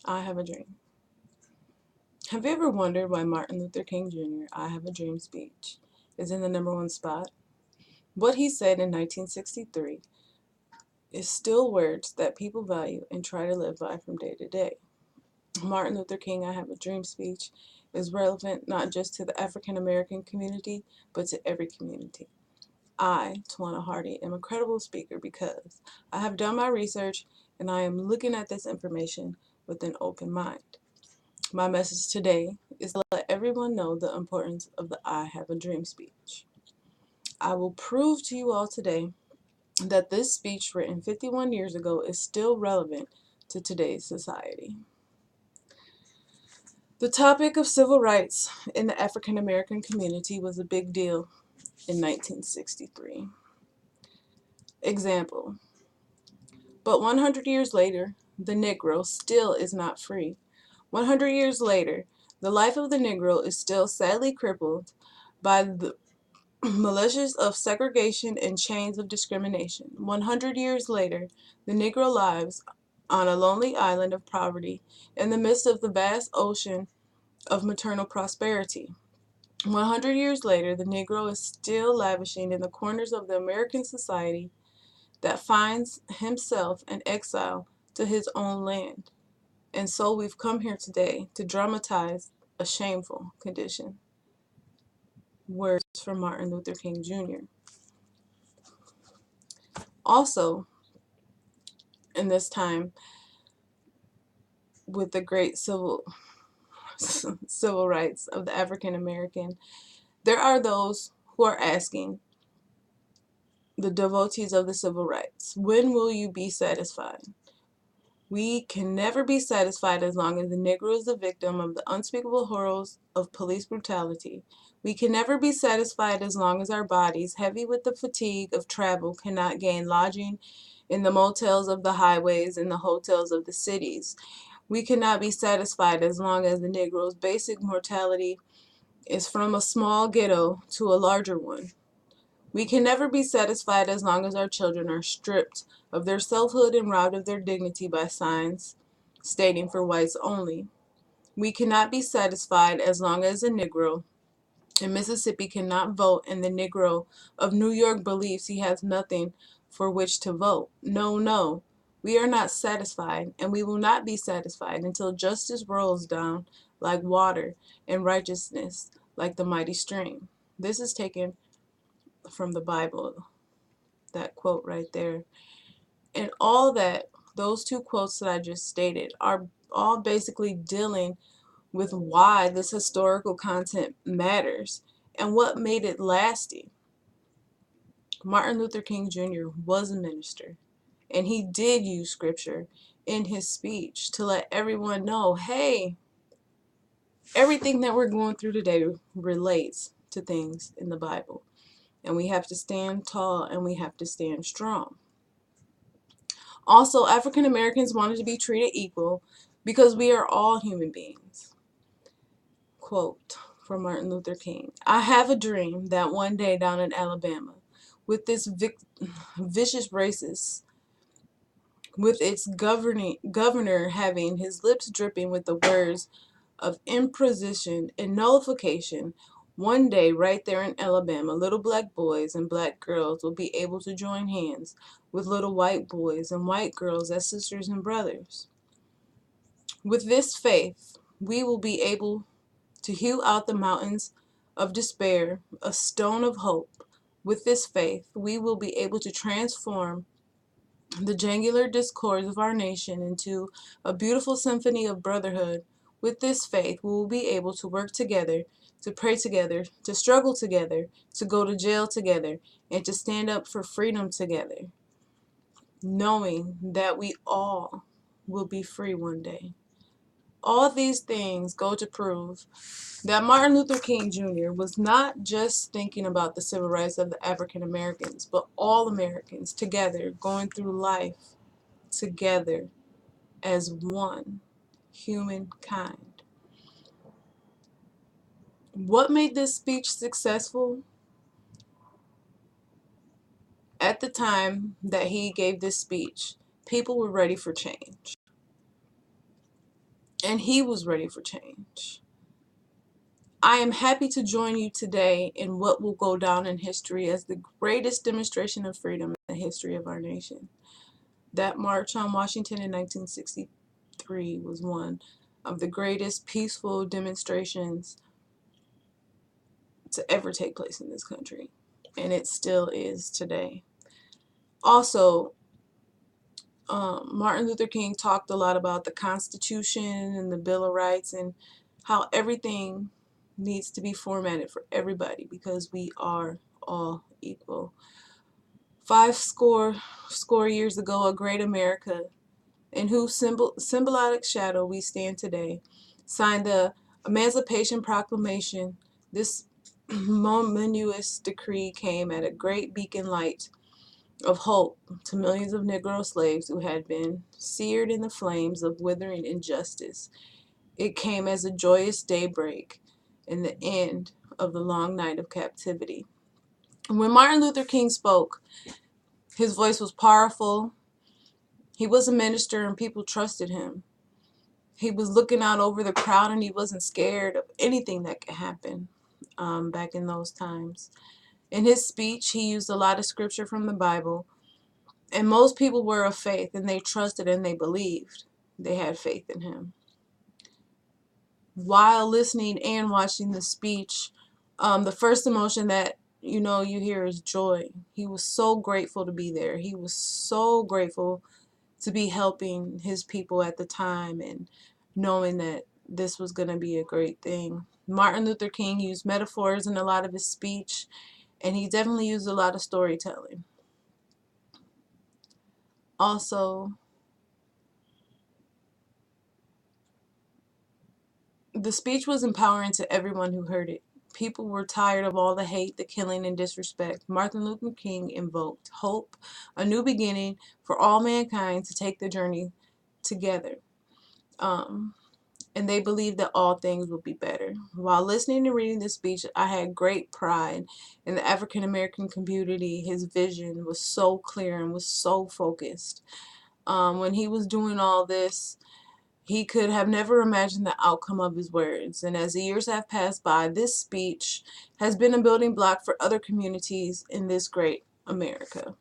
I Have a Dream. Have you ever wondered why Martin Luther King Jr. I Have a Dream speech is in the #1 spot? What he said in 1963 is still words that people value and try to live by from day to day. Martin Luther King I Have a Dream speech is relevant not just to the African American community, but to every community. I, Tawana Hardy, am a credible speaker because I have done my research and I am looking at this information with an open mind. My message today is to let everyone know the importance of the I Have a Dream speech. I will prove to you all today that this speech written 51 years ago is still relevant to today's society. The topic of civil rights in the African American community was a big deal in 1963. Example, but 100 years later, the Negro still is not free. 100 years later, the life of the Negro is still sadly crippled by the militias of segregation and chains of discrimination. 100 years later, the Negro lives on a lonely island of poverty in the midst of the vast ocean of maternal prosperity. 100 years later, the Negro is still lavishing in the corners of the American society that finds himself an exile to his own land. And so we've come here today to dramatize a shameful condition. Words from Martin Luther King Jr. Also, in this time, with the great civil rights of the African American, there are those who are asking the devotees of the civil rights, when will you be satisfied? We can never be satisfied as long as the Negro is the victim of the unspeakable horrors of police brutality. We can never be satisfied as long as our bodies, heavy with the fatigue of travel, cannot gain lodging in the motels of the highways and the hotels of the cities. We cannot be satisfied as long as the Negro's basic mortality is from a small ghetto to a larger one. We can never be satisfied as long as our children are stripped of their selfhood and robbed of their dignity by signs stating for whites only. We cannot be satisfied as long as a Negro in Mississippi cannot vote and the Negro of New York believes he has nothing for which to vote. No, no. We are not satisfied, and we will not be satisfied until justice rolls down like water and righteousness like the mighty stream. This is taken from the Bible, that quote right there. And all that, those two quotes that I just stated, are all basically dealing with why this historical content matters and what made it lasting. Martin Luther King Jr. was a minister, and he did use scripture in his speech to let everyone know, hey, everything that we're going through today relates to things in the Bible. And we have to stand tall and we have to stand strong. Also, African Americans wanted to be treated equal because we are all human beings. Quote from Martin Luther King, I have a dream that one day down in Alabama, with this vicious racist, with its governor having his lips dripping with the words of imposition and nullification, one day right there in Alabama, little black boys and black girls will be able to join hands with little white boys and white girls as sisters and brothers. With this faith, we will be able to hew out the mountains of despair a stone of hope. With this faith, we will be able to transform the jangular discords of our nation into a beautiful symphony of brotherhood. With this faith, we will be able to work together, to pray together, to struggle together, to go to jail together, and to stand up for freedom together, knowing that we all will be free one day. All these things go to prove that Martin Luther King Jr. was not just thinking about the civil rights of the African Americans, but all Americans together, going through life together as one humankind. What made this speech successful? At the time that he gave this speech, people were ready for change. and he was ready for change. I am happy to join you today in what will go down in history as the greatest demonstration of freedom in the history of our nation. That march on Washington in 1963 was one of the greatest peaceful demonstrations to ever take place in this country, and it still is today. Also, Martin Luther King talked a lot about the Constitution and the Bill of Rights and how everything needs to be formatted for everybody because we are all equal. Five score years ago, a great America, in whose symbolic shadow we stand today, signed the Emancipation Proclamation. This momentous decree came at a great beacon light of hope to millions of Negro slaves who had been seared in the flames of withering injustice. It came as a joyous daybreak in the end of the long night of captivity. When Martin Luther King spoke, his voice was powerful. He was a minister and people trusted him. He was looking out over the crowd and he wasn't scared of anything that could happen back in those times. In his speech, he used a lot of scripture from the Bible. And most people were of faith, and they trusted and they believed. They had faith in him. While listening and watching the speech, the first emotion that you hear is joy. He was so grateful to be there. He was so grateful to be helping his people at the time and knowing that this was going to be a great thing. Martin Luther King used metaphors in a lot of his speech, and he definitely used a lot of storytelling. Also, the speech was empowering to everyone who heard it. People were tired of all the hate, the killing, and disrespect. Martin Luther King invoked hope, a new beginning for all mankind to take the journey together. And they believed that all things would be better. While listening and reading this speech, I had great pride in the African American community. His vision was so clear and was so focused. When he was doing all this, he could have never imagined the outcome of his words. And as the years have passed by, this speech has been a building block for other communities in this great America.